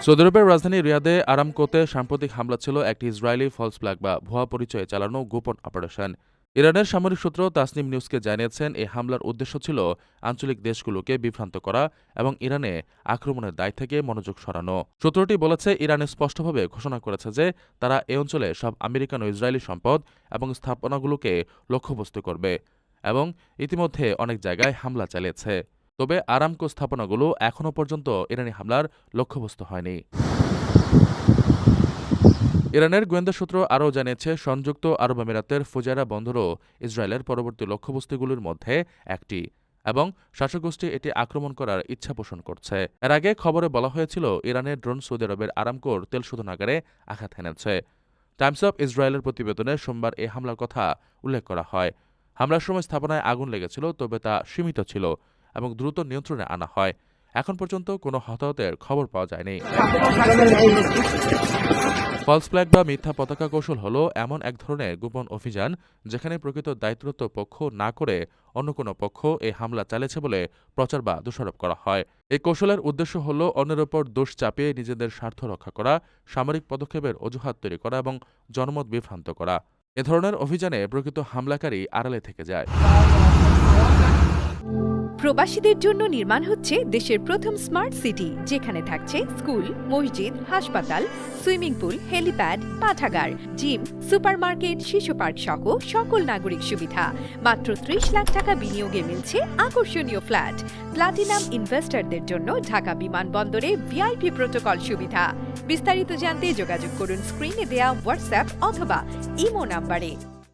Saudi আরবের রাজধানী রিয়াদে আরামকোতে সাম্প্রতিক হামলা ছিল একটি ইসরায়েলি ফলস ফ্ল্যাগ বা ভুয়া পরিচয়ে চালানো গোপন অপারেশন। ইরানের সামরিক সূত্র তাসনিম নিউজকে জানিয়েছেন, এই হামলার উদ্দেশ্য ছিল আঞ্চলিক দেশগুলোকে বিভ্রান্ত করা এবং ইরানে আক্রমণের দায় থেকে মনোযোগ সরানো। সূত্রটি বলেছে, ইরান স্পষ্টভাবে ঘোষণা করেছে যে তারা এ অঞ্চলে সব আমেরিকান ও ইসরায়েলি সম্পদ এবং স্থাপনাগুলোকে লক্ষ্যবস্তু করবে এবং ইতিমধ্যে অনেক জায়গায় হামলা চালিয়েছে। তবে আরামকো স্থাপনাগুলো এখনও পর্যন্ত ইরানি হামলার লক্ষ্যবস্তু হয়নি। ইরানের গোয়েন্দা সূত্র আরও জানিয়েছে, সংযুক্ত আরব আমিরাতের ফুজায়রা বন্দরও ইসরায়েলের পরবর্তী লক্ষ্যবস্তুগুলোর মধ্যে একটি এবং শাসকগোষ্ঠী এটি আক্রমণ করার ইচ্ছা পোষণ করছে। এর আগে খবরে বলা হয়েছিল, ইরানের ড্রোন সৌদি আরবের আরামকোর তেল শোধনাগারে আঘাত হেনেছে। টাইমস অব ইসরায়েলের প্রতিবেদনে সোমবার এই হামলার কথা উল্লেখ করা হয়। হামলার সময় স্থাপনায় আগুন লেগেছিল, তবে তা সীমিত ছিল এবং দ্রুত নিয়ন্ত্রণে আনা হয়। এখন পর্যন্ত কোনো হতাহতের খবর পাওয়া যায়নি। ফলস ফ্ল্যাগ বা মিথ্যা পতাকা কৌশল হল এমন এক ধরনের গোপন অভিযান যেখানে প্রকৃত দায়িত্বরত পক্ষ না করে অন্য কোনো পক্ষ এই হামলা চালিয়েছে বলে প্রচার বা দোষারোপ করা হয়। এই কৌশলের উদ্দেশ্য হল অন্যের ওপর দোষ চাপিয়ে নিজেদের স্বার্থ রক্ষা করা, সামরিক পদক্ষেপের অজুহাত তৈরি করা এবং জনমত বিভ্রান্ত করা। এ ধরনের অভিযানে প্রকৃত হামলাকারী আড়ালে থেকে যায়। প্রবাসীদের জন্য নির্মাণ হচ্ছে দেশের প্রথম স্মার্ট সিটি, যেখানে থাকছে স্কুল, মসজিদ, হাসপাতাল, সুইমিং পুল, হেলিপ্যাড, পাঠাগার, জিম, সুপারমার্কেট, শিশু পার্ক সহ সকল নাগরিক সুবিধা। মাত্র ৩০ লাখ টাকা বিনিয়োগে মিলছে আকর্ষণীয় ফ্ল্যাট। প্লাটিনাম ইনভেস্টরদের জন্য ঢাকা বিমানবন্দরে ভিআইপি প্রোটোকল সুবিধা। বিস্তারিত জানতে যোগাযোগ করুন স্ক্রিনে দেয়া হোয়াটসঅ্যাপ অথবা ইমো নাম্বারে।